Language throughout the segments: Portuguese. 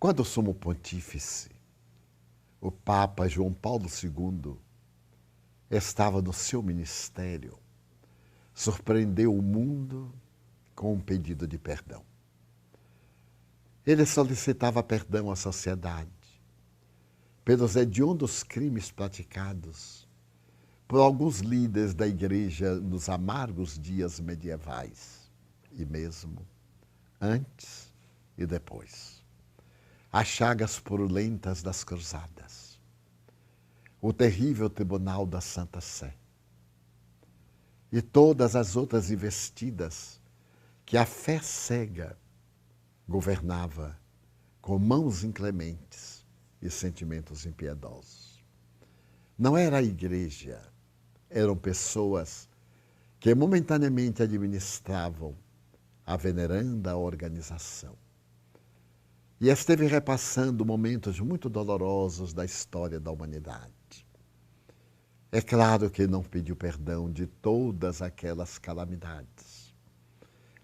Quando o sumo pontífice, o Papa João Paulo II, estava no seu ministério, surpreendeu o mundo com um pedido de perdão. Ele solicitava perdão à sociedade pelos hediondos crimes praticados por alguns líderes da igreja nos amargos dias medievais, e mesmo antes e depois. As chagas purulentas das cruzadas, o terrível tribunal da Santa Sé e todas as outras investidas que a fé cega governava com mãos inclementes e sentimentos impiedosos. Não era a igreja, eram pessoas que momentaneamente administravam a veneranda organização. E esteve repassando momentos muito dolorosos da história da humanidade. É claro que não pediu perdão de todas aquelas calamidades.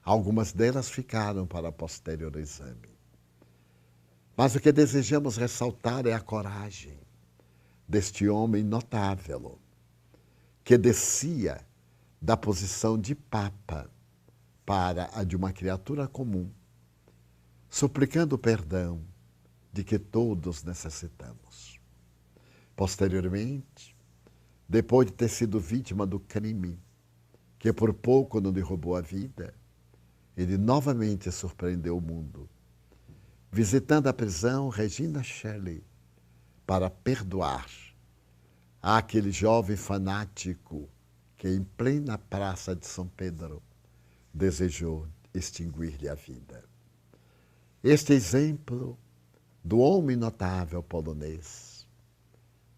Algumas delas ficaram para posterior exame. Mas o que desejamos ressaltar é a coragem deste homem notável, que descia da posição de Papa para a de uma criatura comum, suplicando o perdão de que todos necessitamos. Posteriormente, depois de ter sido vítima do crime, que por pouco não lhe roubou a vida, ele novamente surpreendeu o mundo, visitando a prisão Regina Shelley para perdoar àquele jovem fanático que, em plena praça de São Pedro, desejou extinguir-lhe a vida. Este exemplo do homem notável polonês,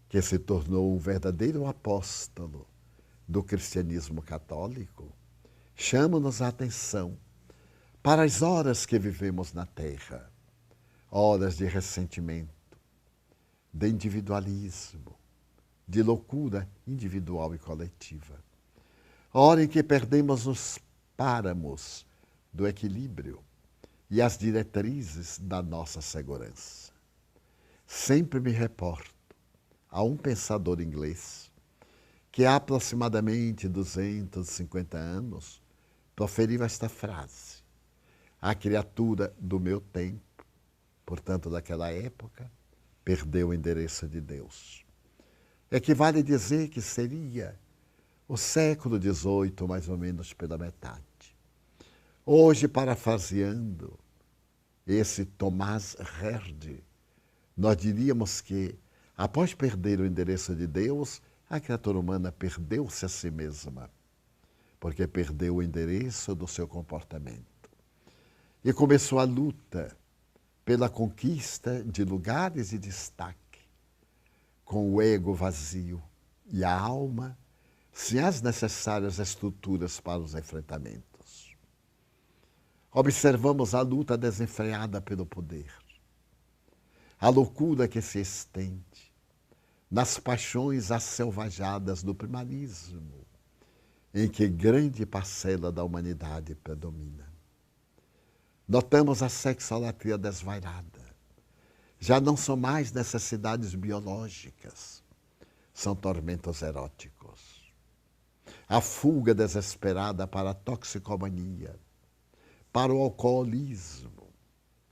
que se tornou um verdadeiro apóstolo do cristianismo católico, chama-nos a atenção para as horas que vivemos na Terra, horas de ressentimento, de individualismo, de loucura individual e coletiva. Hora em que perdemos os páramos do equilíbrio e as diretrizes da nossa segurança. Sempre me reporto a um pensador inglês que há aproximadamente 250 anos proferiu esta frase: a criatura do meu tempo, portanto daquela época, perdeu o endereço de Deus. Equivale dizer que seria o século XVIII, mais ou menos pela metade. Hoje, parafraseando esse Thomas Herd, nós diríamos que, após perder o endereço de Deus, a criatura humana perdeu-se a si mesma, porque perdeu o endereço do seu comportamento. E começou a luta pela conquista de lugares e destaque, com o ego vazio e a alma sem as necessárias estruturas para os enfrentamentos. Observamos a luta desenfreada pelo poder, a loucura que se estende nas paixões asselvajadas do primarismo, em que grande parcela da humanidade predomina. Notamos a sexolatria desvairada. Já não são mais necessidades biológicas, são tormentos eróticos. A fuga desesperada para a toxicomania, para o alcoolismo,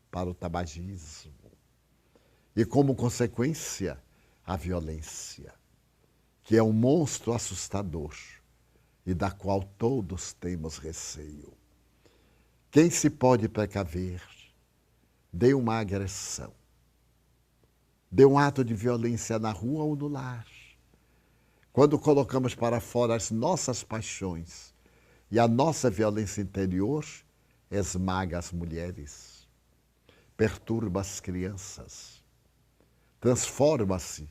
para o tabagismo. E, como consequência, a violência, que é um monstro assustador e da qual todos temos receio. Quem se pode precaver de uma agressão, de um ato de violência na rua ou no lar, quando colocamos para fora as nossas paixões e a nossa violência interior, esmaga as mulheres, perturba as crianças, transforma-se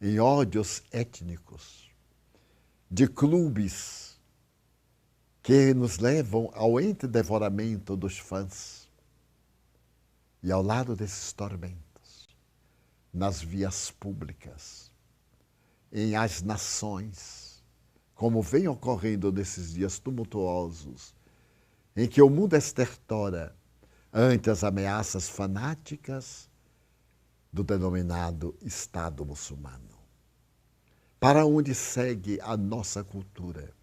em ódios étnicos, de clubes que nos levam ao entredevoramento dos fãs. E ao lado desses tormentos, nas vias públicas, em as nações, como vem ocorrendo nesses dias tumultuosos, em que o mundo estertora ante as ameaças fanáticas do denominado Estado muçulmano. Para onde segue a nossa cultura?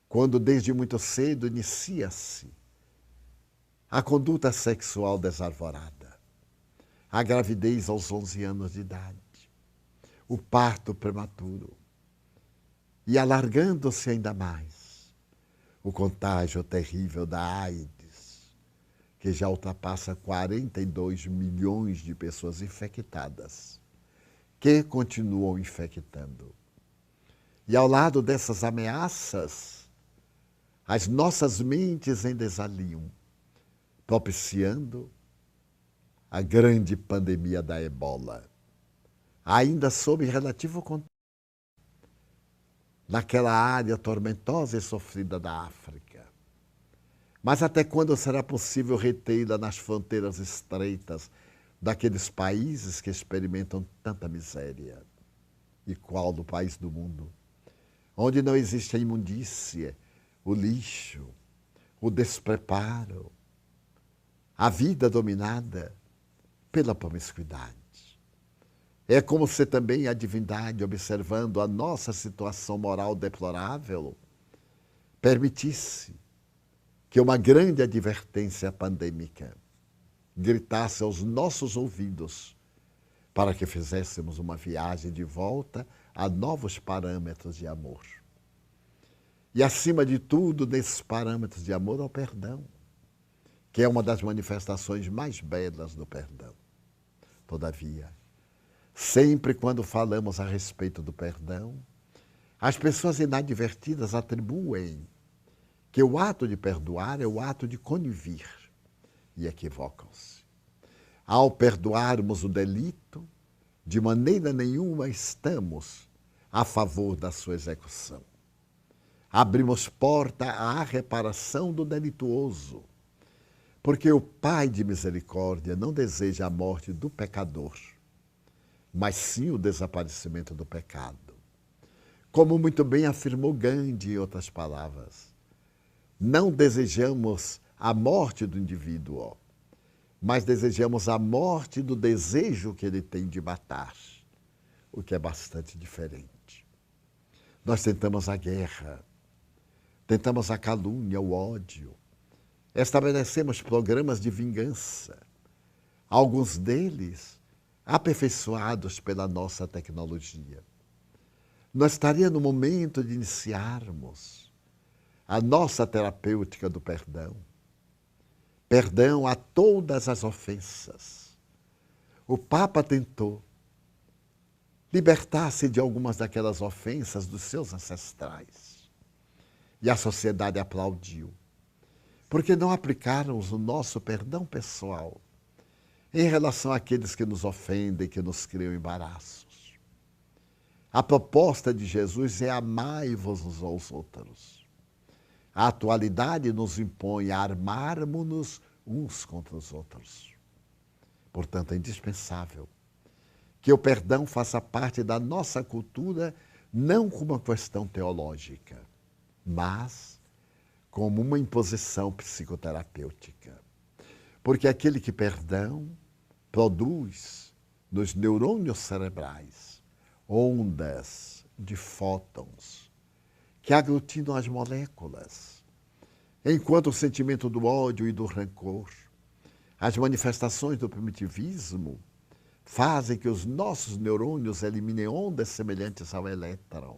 Quando desde muito cedo inicia-se a conduta sexual desarvorada, a gravidez aos 11 anos de idade, o parto prematuro e, alargando-se ainda mais, o contágio terrível da AIDS, que já ultrapassa 42 milhões de pessoas infectadas, que continuam infectando. E ao lado dessas ameaças, as nossas mentes ainda exaliam, propiciando a grande pandemia da ebola, ainda sob relativo controle, naquela área tormentosa e sofrida da África. Mas até quando será possível retê-la nas fronteiras estreitas daqueles países que experimentam tanta miséria? E qual do país do mundo onde não existe a imundície, o lixo, o despreparo, a vida dominada pela promiscuidade? É como se também a divindade, observando a nossa situação moral deplorável, permitisse que uma grande advertência pandêmica gritasse aos nossos ouvidos para que fizéssemos uma viagem de volta a novos parâmetros de amor. E, acima de tudo, nesses parâmetros de amor, ao perdão, que é uma das manifestações mais belas do perdão. Todavia, sempre quando falamos a respeito do perdão, as pessoas inadvertidas atribuem que o ato de perdoar é o ato de conivir, e equivocam-se. Ao perdoarmos o delito, de maneira nenhuma estamos a favor da sua execução. Abrimos porta à reparação do delituoso, porque o Pai de misericórdia não deseja a morte do pecador, mas sim o desaparecimento do pecado. Como muito bem afirmou Gandhi, em outras palavras, não desejamos a morte do indivíduo, mas desejamos a morte do desejo que ele tem de matar, o que é bastante diferente. Nós tentamos a guerra, tentamos a calúnia, o ódio, estabelecemos programas de vingança, alguns deles aperfeiçoados pela nossa tecnologia. Nós estaríamos no momento de iniciarmos a nossa terapêutica do perdão. Perdão a todas as ofensas. O Papa tentou libertar-se de algumas daquelas ofensas dos seus ancestrais. E a sociedade aplaudiu, porque não aplicáramos o nosso perdão pessoal em relação àqueles que nos ofendem, que nos criam embaraços. A proposta de Jesus é amai-vos uns aos outros. A atualidade nos impõe a armarmos-nos uns contra os outros. Portanto, é indispensável que o perdão faça parte da nossa cultura, não como uma questão teológica, mas como uma imposição psicoterapêutica. Porque aquele que perdão produz nos neurônios cerebrais ondas de fótons que aglutinam as moléculas, enquanto o sentimento do ódio e do rancor, as manifestações do primitivismo, fazem que os nossos neurônios eliminem ondas semelhantes ao elétron,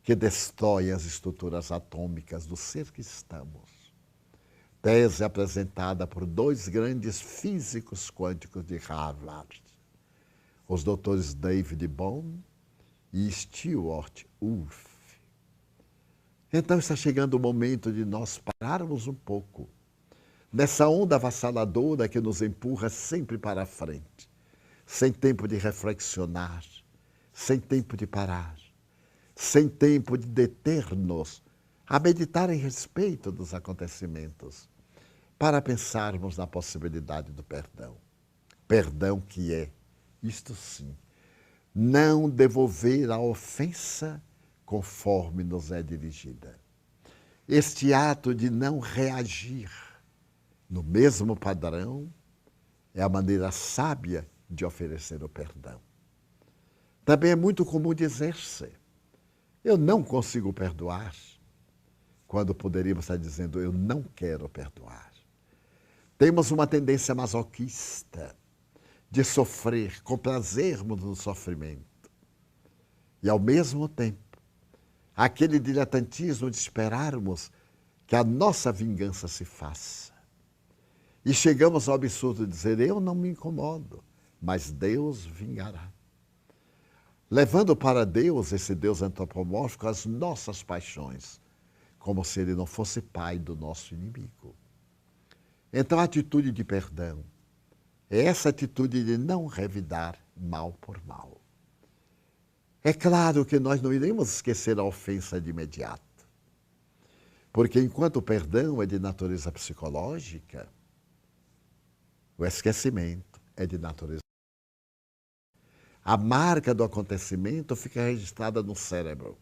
que destrói as estruturas atômicas do ser que estamos. Tese apresentada por dois grandes físicos quânticos de Harvard, os doutores David Bohm e Stewart Wolf. Então está chegando o momento de nós pararmos um pouco nessa onda avassaladora que nos empurra sempre para a frente, sem tempo de reflexionar, sem tempo de parar, sem tempo de deter-nos a meditar em respeito dos acontecimentos, para pensarmos na possibilidade do perdão. Perdão que é, isto sim, não devolver a ofensa conforme nos é dirigida. Este ato de não reagir no mesmo padrão é a maneira sábia de oferecer o perdão. Também é muito comum dizer-se: eu não consigo perdoar, quando poderíamos estar dizendo: eu não quero perdoar. Temos uma tendência masoquista de sofrer, comprazermos no sofrimento. E, ao mesmo tempo, aquele diletantismo de esperarmos que a nossa vingança se faça. E chegamos ao absurdo de dizer: eu não me incomodo, mas Deus vingará. Levando para Deus, esse Deus antropomórfico, as nossas paixões, como se ele não fosse pai do nosso inimigo. Então, a atitude de perdão é essa atitude de não revidar mal por mal. É claro que nós não iremos esquecer a ofensa de imediato, porque enquanto o perdão é de natureza psicológica, o esquecimento é de natureza. A marca do acontecimento fica registrada no cérebro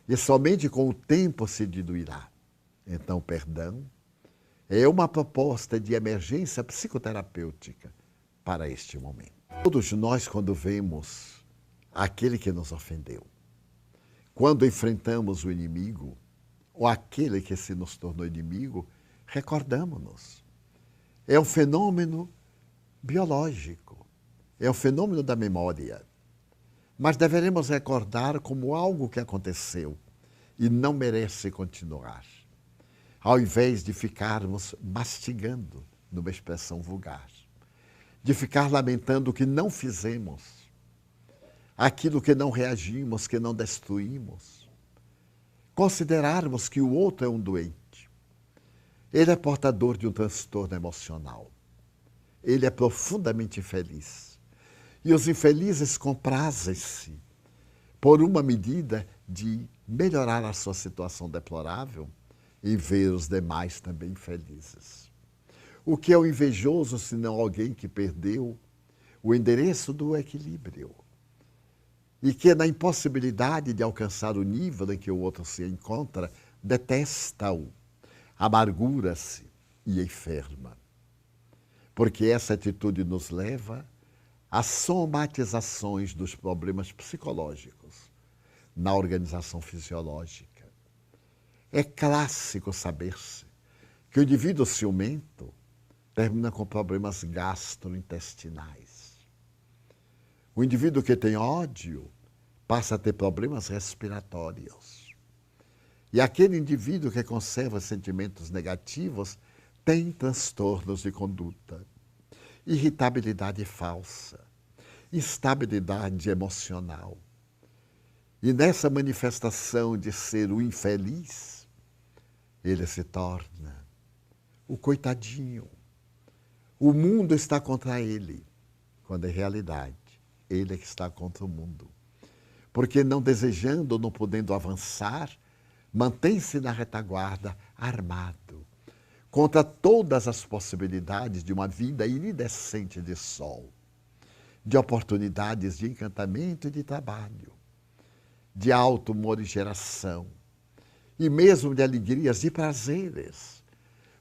e somente com o tempo se diluirá. Então, o perdão é uma proposta de emergência psicoterapêutica para este momento. Todos nós, quando vemos aquele que nos ofendeu, quando enfrentamos o inimigo, ou aquele que se nos tornou inimigo, recordamos-nos. É um fenômeno biológico, é um fenômeno da memória. Mas deveremos recordar como algo que aconteceu e não merece continuar, ao invés de ficarmos mastigando, numa expressão vulgar, de ficar lamentando o que não fizemos, aquilo que não reagimos, que não destruímos. Considerarmos que o outro é um doente. Ele é portador de um transtorno emocional. Ele é profundamente infeliz. E os infelizes comprazem-se por uma medida de melhorar a sua situação deplorável e ver os demais também felizes. O que é o invejoso, senão alguém que perdeu o endereço do equilíbrio e que, na impossibilidade de alcançar o nível em que o outro se encontra, detesta-o, amargura-se e enferma. Porque essa atitude nos leva às somatizações dos problemas psicológicos na organização fisiológica. É clássico saber-se que o indivíduo ciumento termina com problemas gastrointestinais. O indivíduo que tem ódio passa a ter problemas respiratórios. E aquele indivíduo que conserva sentimentos negativos tem transtornos de conduta, irritabilidade falsa, instabilidade emocional. E nessa manifestação de ser o infeliz, ele se torna o coitadinho. O mundo está contra ele, quando em realidade ele é que está contra o mundo. Porque não desejando, não podendo avançar, mantém-se na retaguarda armado, contra todas as possibilidades de uma vida iridescente de sol, de oportunidades de encantamento e de trabalho, de auto-morigeração e mesmo de alegrias e prazeres,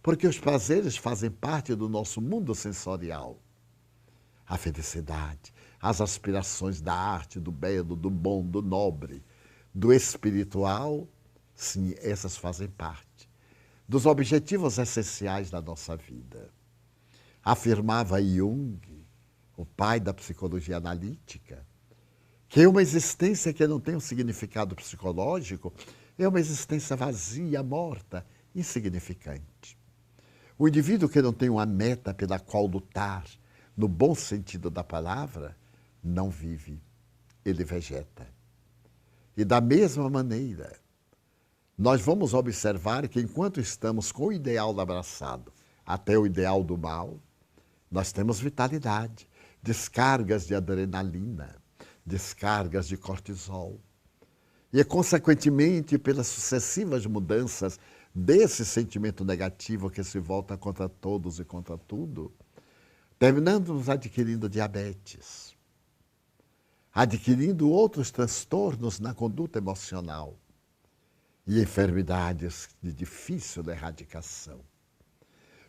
porque os prazeres fazem parte do nosso mundo sensorial. A felicidade, as aspirações da arte, do belo, do bom, do nobre, do espiritual, sim, essas fazem parte dos objetivos essenciais da nossa vida. Afirmava Jung, o pai da psicologia analítica, que uma existência que não tem um significado psicológico é uma existência vazia, morta, insignificante. O indivíduo que não tem uma meta pela qual lutar, no bom sentido da palavra, não vive, ele vegeta. E da mesma maneira, nós vamos observar que enquanto estamos com o ideal abraçado até o ideal do mal, nós temos vitalidade, descargas de adrenalina, descargas de cortisol. E, consequentemente, pelas sucessivas mudanças desse sentimento negativo que se volta contra todos e contra tudo, terminamos adquirindo diabetes, adquirindo outros transtornos na conduta emocional e enfermidades de difícil erradicação.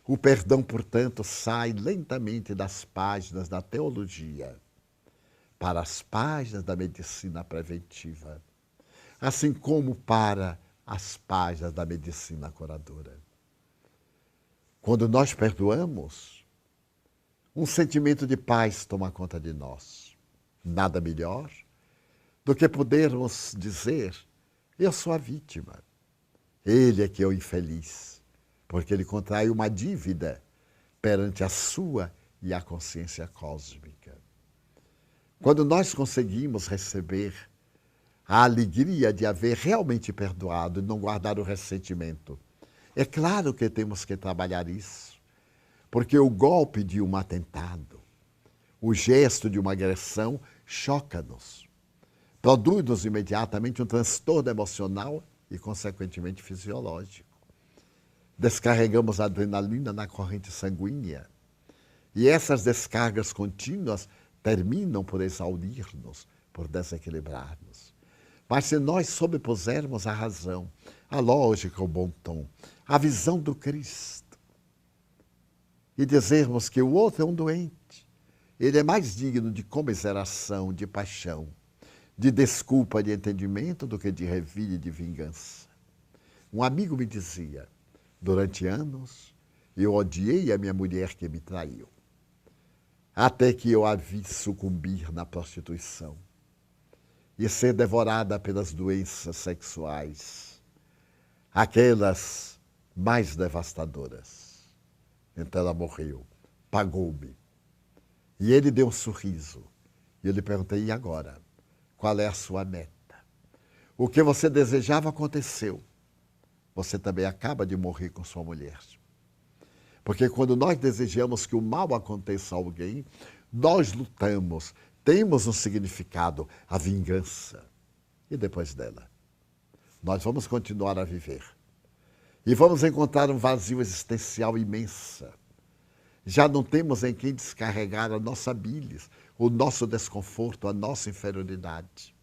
O perdão, portanto, sai lentamente das páginas da teologia para as páginas da medicina preventiva, assim como para as páginas da medicina curadora. Quando nós perdoamos, um sentimento de paz toma conta de nós. Nada melhor do que podermos dizer: eu sou a vítima, ele é que é o infeliz, porque ele contrai uma dívida perante a sua e a consciência cósmica. Quando nós conseguimos receber a alegria de haver realmente perdoado e não guardar o ressentimento, é claro que temos que trabalhar isso, porque o golpe de um atentado, o gesto de uma agressão, choca-nos. Produz-nos imediatamente um transtorno emocional e, consequentemente, fisiológico. Descarregamos a adrenalina na corrente sanguínea. E essas descargas contínuas terminam por exaurir-nos, por desequilibrar-nos. Mas se nós sobrepusermos a razão, a lógica, o bom tom, a visão do Cristo, e dizermos que o outro é um doente, ele é mais digno de comiseração, de paixão, de desculpa, de entendimento, do que de revide e de vingança. Um amigo me dizia: durante anos, eu odiei a minha mulher que me traiu, até que eu a vi sucumbir na prostituição e ser devorada pelas doenças sexuais, aquelas mais devastadoras. Então ela morreu, pagou-me. E ele deu um sorriso. E eu lhe perguntei: e agora? Qual é a sua meta? O que você desejava aconteceu. Você também acaba de morrer com sua mulher. Porque quando nós desejamos que o mal aconteça a alguém, nós lutamos, temos um significado, a vingança. E depois dela? Nós vamos continuar a viver. E vamos encontrar um vazio existencial imenso. Já não temos em quem descarregar a nossa bilis, o nosso desconforto, a nossa inferioridade.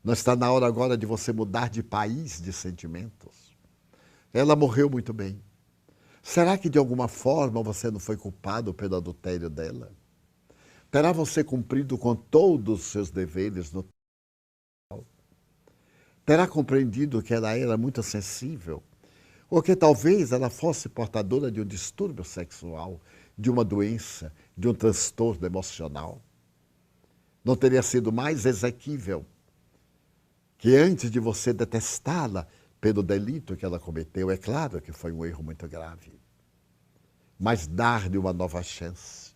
Não está na hora agora de você mudar de país de sentimentos? Ela morreu muito bem. Será que de alguma forma você não foi culpado pelo adultério dela? Terá você cumprido com todos os seus deveres no tempo? Terá compreendido que ela era muito sensível? Ou que talvez ela fosse portadora de um distúrbio sexual, de uma doença, de um transtorno emocional? Não teria sido mais exequível que, antes de você detestá-la pelo delito que ela cometeu, é claro que foi um erro muito grave, mas dar-lhe uma nova chance.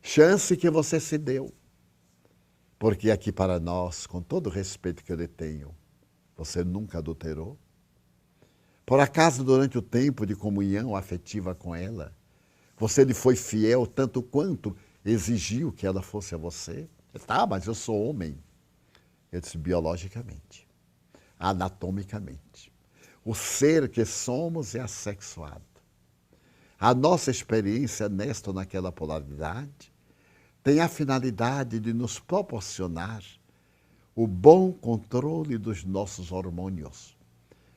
Chance que você se deu. Porque aqui para nós, com todo o respeito que eu lhe tenho, você nunca adulterou? Por acaso, durante o tempo de comunhão afetiva com ela, você lhe foi fiel tanto quanto exigiu que ela fosse a você? Tá, mas eu sou homem. Eu disse: biologicamente, anatomicamente. O ser que somos é assexuado. A nossa experiência nesta ou naquela polaridade tem a finalidade de nos proporcionar o bom controle dos nossos hormônios,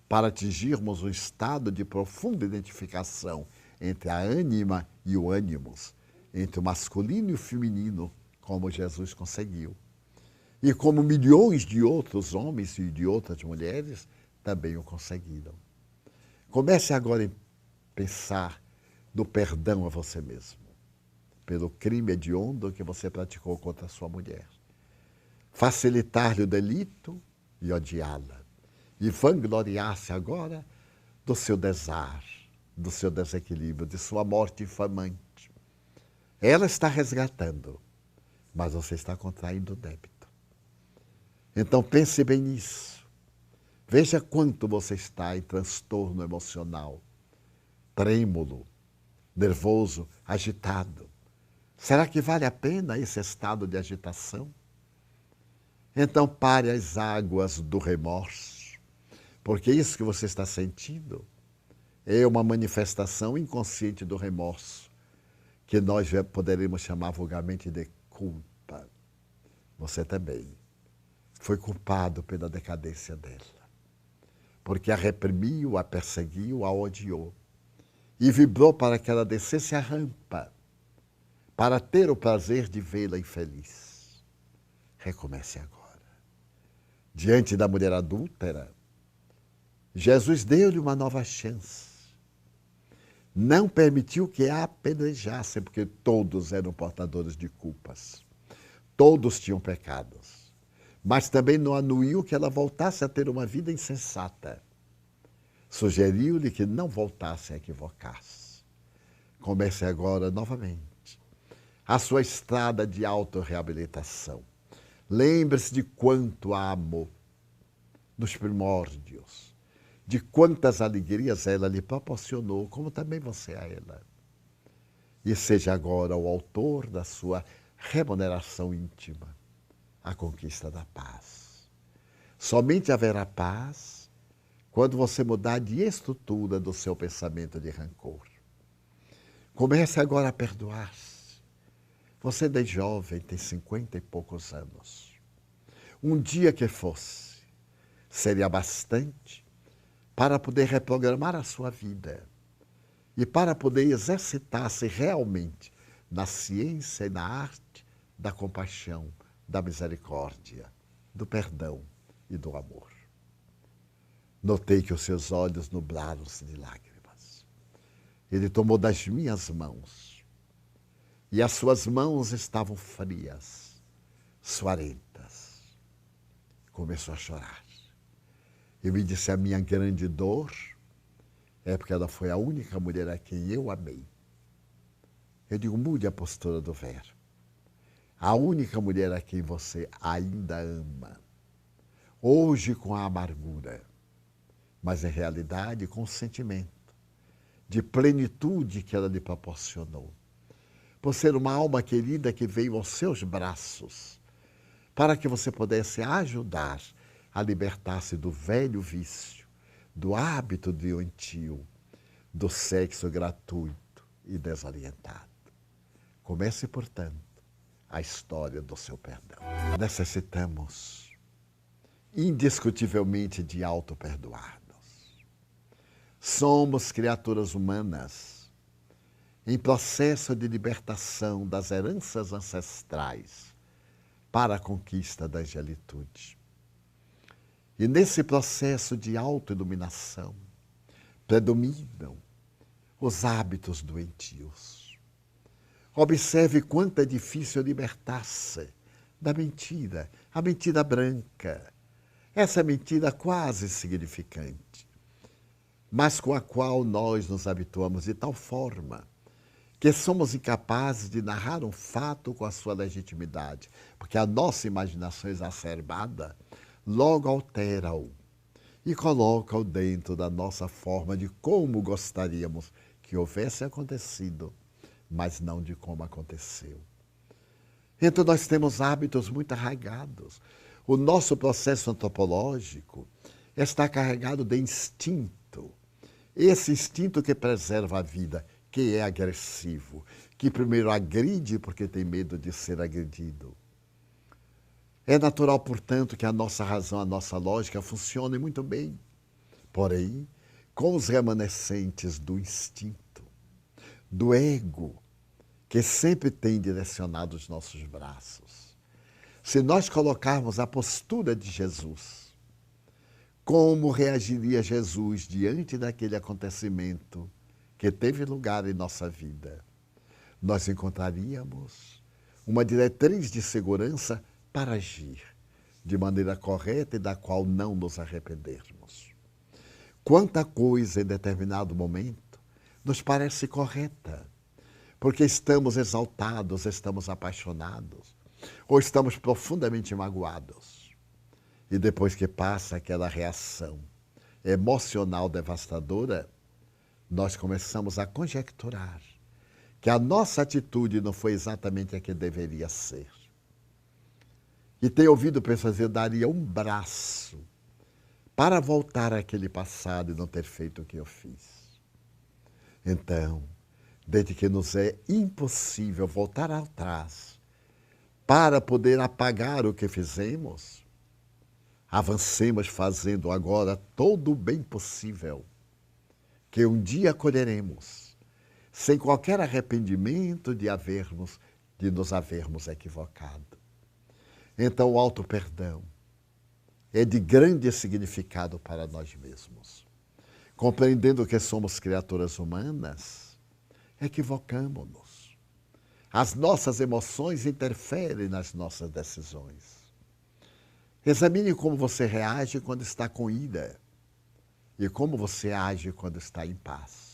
para atingirmos um estado de profunda identificação entre a ânima e o ânimos, entre o masculino e o feminino, como Jesus conseguiu. E como milhões de outros homens e de outras mulheres também o conseguiram. Comece agora a pensar no perdão a você mesmo, pelo crime hediondo que você praticou contra a sua mulher. Facilitar-lhe o delito e odiá-la. E vangloriar-se agora do seu desar, do seu desequilíbrio, de sua morte infamante. Ela está resgatando, mas você está contraindo o débito. Então pense bem nisso. Veja quanto você está em transtorno emocional, trêmulo, nervoso, agitado. Será que vale a pena esse estado de agitação? Então pare as águas do remorso. Porque isso que você está sentindo é uma manifestação inconsciente do remorso, que nós poderemos chamar vulgarmente de culpa. Você também foi culpado pela decadência dela, porque a reprimiu, a perseguiu, a odiou. e vibrou para que ela descesse a rampa, para ter o prazer de vê-la infeliz. Recomece agora. Diante da mulher adúltera, Jesus deu-lhe uma nova chance. Não permitiu que a apedrejassem, porque todos eram portadores de culpas. Todos tinham pecados. Mas também não anuiu que ela voltasse a ter uma vida insensata. Sugeriu-lhe que não voltasse a equivocar-se. Comece agora novamente a sua estrada de autorreabilitação. Lembre-se de quanto a amou nos primórdios, de quantas alegrias ela lhe proporcionou, como também você a ela. E seja agora o autor da sua remuneração íntima, a conquista da paz. Somente haverá paz quando você mudar de estrutura do seu pensamento de rancor. Comece agora a perdoar-se. Você é jovem, tem 50 e poucos anos. Um dia que fosse, seria bastante para poder reprogramar a sua vida e para poder exercitar-se realmente na ciência e na arte da compaixão, da misericórdia, do perdão e do amor. Notei que os seus olhos nublaram-se de lágrimas. Ele tomou das minhas mãos e as suas mãos estavam frias, suarentas. Começou a chorar. E me disse: a minha grande dor é porque ela foi a única mulher a quem eu amei. Eu digo: mude a postura do verbo. A única mulher a quem você ainda ama. Hoje com a amargura, mas em realidade com o sentimento de plenitude que ela lhe proporcionou. Por ser uma alma querida que veio aos seus braços, para que você pudesse ajudar a libertar-se do velho vício, do hábito doentio, do sexo gratuito e desorientado. Comece, portanto, a história do seu perdão. Necessitamos, indiscutivelmente, de auto-perdoar-nos. Somos criaturas humanas em processo de libertação das heranças ancestrais para a conquista da angelitude. E nesse processo de autoiluminação predominam os hábitos doentios. Observe quanto é difícil libertar-se da mentira, a mentira branca, essa mentira quase insignificante, mas com a qual nós nos habituamos de tal forma que somos incapazes de narrar um fato com a sua legitimidade, porque a nossa imaginação exacerbada logo altera-o e coloca-o dentro da nossa forma de como gostaríamos que houvesse acontecido, mas não de como aconteceu. Então nós temos hábitos muito arraigados. O nosso processo antropológico está carregado de instinto. Esse instinto que preserva a vida, que é agressivo, que primeiro agride porque tem medo de ser agredido. É natural, portanto, que a nossa razão, a nossa lógica funcione muito bem. Porém, com os remanescentes do instinto, do ego, que sempre tem direcionado os nossos braços. Se nós colocarmos a postura de Jesus, como reagiria Jesus diante daquele acontecimento que teve lugar em nossa vida? Nós encontraríamos uma diretriz de segurança para agir de maneira correta e da qual não nos arrependermos. Quanta coisa em determinado momento nos parece correta, porque estamos exaltados, estamos apaixonados, ou estamos profundamente magoados. E depois que passa aquela reação emocional devastadora, nós começamos a conjecturar que a nossa atitude não foi exatamente a que deveria ser. E tenho ouvido pessoas dizer: eu daria um braço para voltar àquele passado e não ter feito o que eu fiz. Então, desde que nos é impossível voltar atrás para poder apagar o que fizemos, avancemos fazendo agora todo o bem possível que um dia colheremos sem qualquer arrependimento de nos havermos equivocado. Então, o auto-perdão é de grande significado para nós mesmos. Compreendendo que somos criaturas humanas, equivocamos-nos. As nossas emoções interferem nas nossas decisões. Examine como você reage quando está com ira e como você age quando está em paz.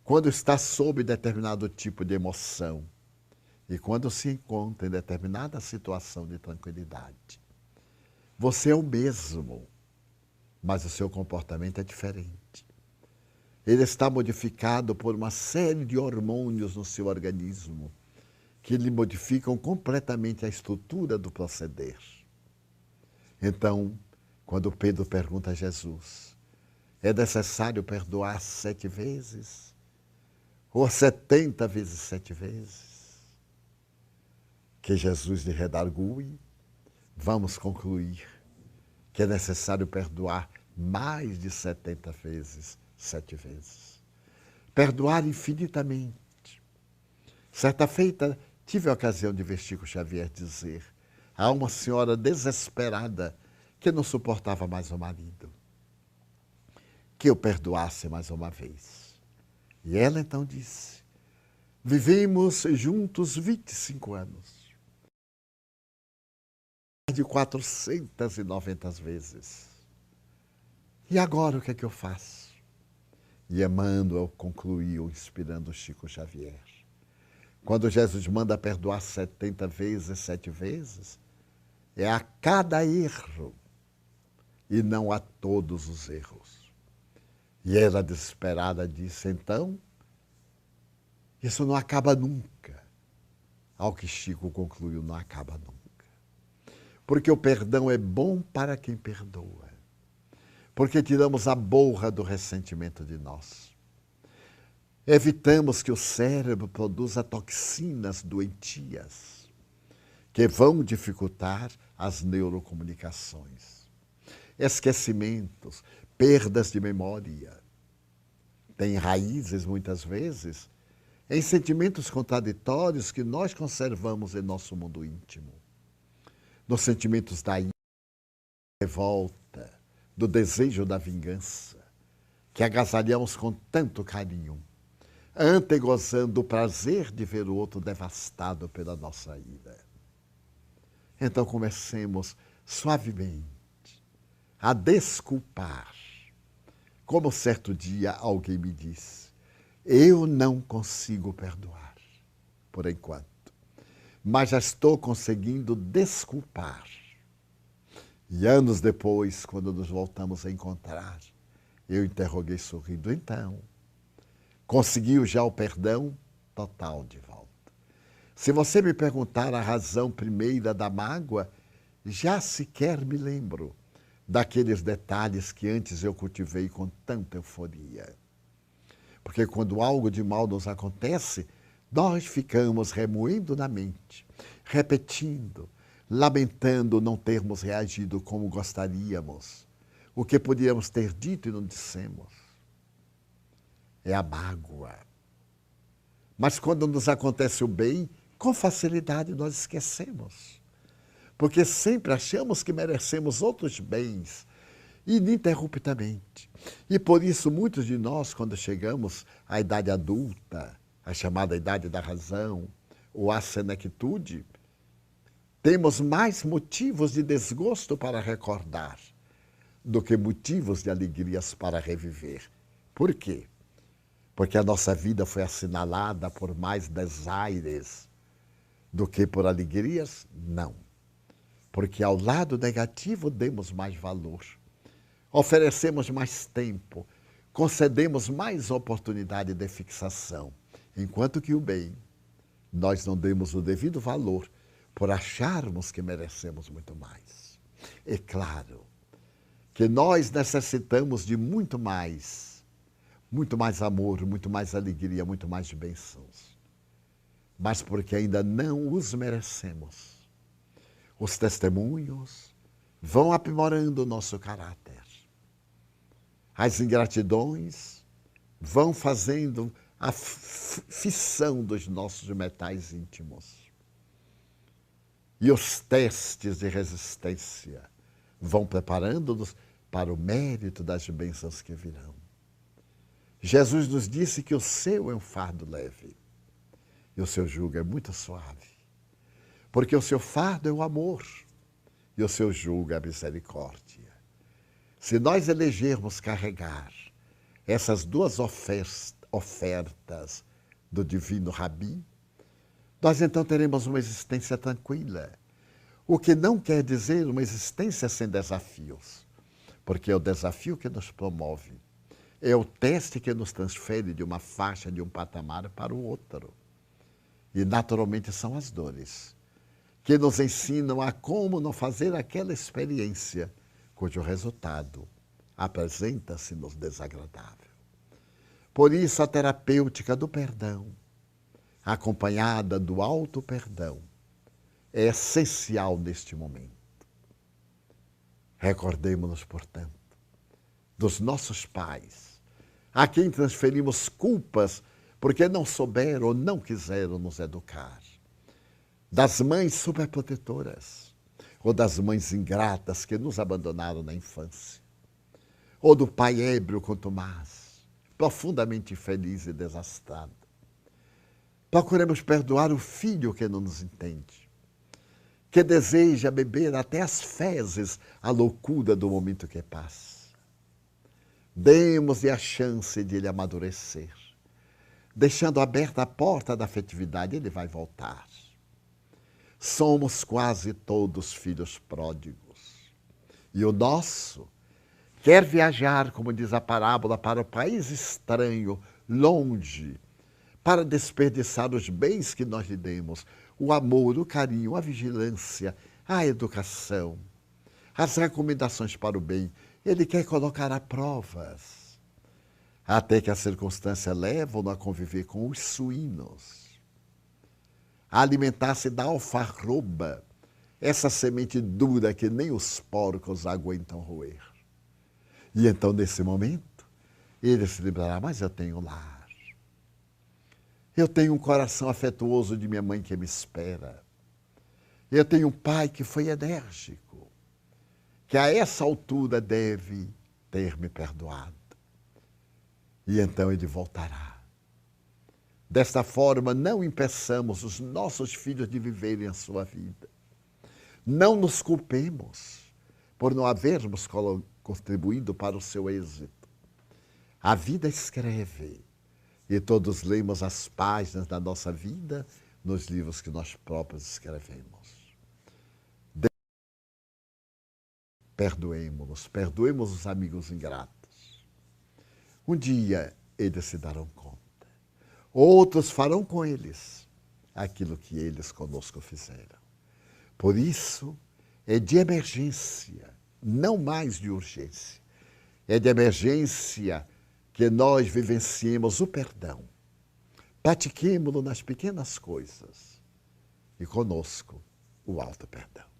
Quando está sob determinado tipo de emoção e quando se encontra em determinada situação de tranquilidade. Você é o mesmo, mas o seu comportamento é diferente. Ele está modificado por uma série de hormônios no seu organismo que lhe modificam completamente a estrutura do proceder. Então, quando Pedro pergunta a Jesus, é necessário perdoar 7 vezes? Ou 70 vezes 7 vezes? Que Jesus lhe redargue, vamos concluir que é necessário perdoar mais de 70 vezes 7 vezes. Perdoar infinitamente. Certa feita, tive a ocasião de ver Chico Xavier dizer a uma senhora desesperada que não suportava mais o marido, que eu perdoasse mais uma vez. E ela então disse, vivemos juntos 25 anos. De 490 vezes. E agora o que é que eu faço? E Emmanuel concluiu, inspirando Chico Xavier. Quando Jesus manda perdoar 70 vezes, 7 vezes, é a cada erro e não a todos os erros. E ela, desesperada, disse, então, isso não acaba nunca. Ao que Chico concluiu, não acaba nunca. Porque o perdão é bom para quem perdoa. Porque tiramos a borra do ressentimento de nós. Evitamos que o cérebro produza toxinas doentias que vão dificultar as neurocomunicações. Esquecimentos, perdas de memória. Têm raízes, muitas vezes, em sentimentos contraditórios que nós conservamos em nosso mundo íntimo. Nos sentimentos da ira, da revolta, do desejo da vingança, que agasalhamos com tanto carinho, antegozando o prazer de ver o outro devastado pela nossa ira. Então comecemos suavemente a desculpar. Como certo dia alguém me disse, eu não consigo perdoar, por enquanto. Mas já estou conseguindo desculpar. E anos depois, quando nos voltamos a encontrar, eu interroguei sorrindo, então, conseguiu já o perdão total de volta? Se você me perguntar a razão primeira da mágoa, já sequer me lembro daqueles detalhes que antes eu cultivei com tanta euforia. Porque quando algo de mal nos acontece, nós ficamos remoendo na mente, repetindo, lamentando não termos reagido como gostaríamos, o que podíamos ter dito e não dissemos. É a mágoa. Mas quando nos acontece o bem, com facilidade nós esquecemos. Porque sempre achamos que merecemos outros bens, ininterruptamente. E por isso muitos de nós, quando chegamos à idade adulta, a chamada idade da razão, ou a senectude, temos mais motivos de desgosto para recordar do que motivos de alegrias para reviver. Por quê? Porque a nossa vida foi assinalada por mais desaires do que por alegrias? Não. Porque ao lado negativo demos mais valor, oferecemos mais tempo, concedemos mais oportunidade de fixação. Enquanto que o bem, nós não demos o devido valor por acharmos que merecemos muito mais. É claro que nós necessitamos de muito mais amor, muito mais alegria, muito mais bênçãos. Mas porque ainda não os merecemos. Os testemunhos vão aprimorando o nosso caráter. As ingratidões vão fazendo a fissão dos nossos metais íntimos. E os testes de resistência vão preparando-nos para o mérito das bênçãos que virão. Jesus nos disse que o seu é um fardo leve e o seu jugo é muito suave, porque o seu fardo é o amor e o seu jugo é a misericórdia. Se nós elegermos carregar essas duas ofertas do divino Rabi, nós então teremos uma existência tranquila, o que não quer dizer uma existência sem desafios, porque é o desafio que nos promove, é o teste que nos transfere de uma faixa, de um patamar para o outro. E naturalmente são as dores que nos ensinam a como não fazer aquela experiência cujo resultado apresenta-se-nos desagradável. Por isso a terapêutica do perdão, acompanhada do auto-perdão, é essencial neste momento. Recordemo-nos, portanto, dos nossos pais, a quem transferimos culpas porque não souberam ou não quiseram nos educar. Das mães superprotetoras, ou das mães ingratas que nos abandonaram na infância, ou do pai ébrio contumaz, profundamente infeliz e desastrado. Procuremos perdoar o filho que não nos entende, que deseja beber até as fezes a loucura do momento que passa. Demos-lhe a chance de ele amadurecer. Deixando aberta a porta da afetividade, ele vai voltar. Somos quase todos filhos pródigos. E o nosso quer viajar, como diz a parábola, para o país estranho, longe, para desperdiçar os bens que nós lhe demos, o amor, o carinho, a vigilância, a educação, as recomendações para o bem. Ele quer colocar a provas, até que a circunstância leva-o a conviver com os suínos, a alimentar-se da alfarroba, essa semente dura que nem os porcos aguentam roer. E então, nesse momento, ele se lembrará, mas eu tenho lar. Eu tenho um coração afetuoso de minha mãe que me espera. Eu tenho um pai que foi enérgico, que a essa altura deve ter me perdoado. E então ele voltará. Desta forma, não impeçamos os nossos filhos de viverem a sua vida. Não nos culpemos por não havermos contribuído para o seu êxito. A vida escreve, e todos lemos as páginas da nossa vida nos livros que nós próprios escrevemos. Perdoemo-nos, perdoemos os amigos ingratos. Um dia eles se darão conta. Outros farão com eles aquilo que eles conosco fizeram. Por isso, é de emergência, não mais de urgência. É de emergência que nós vivenciemos o perdão. Pratiquemo-lo nas pequenas coisas e conosco o alto perdão.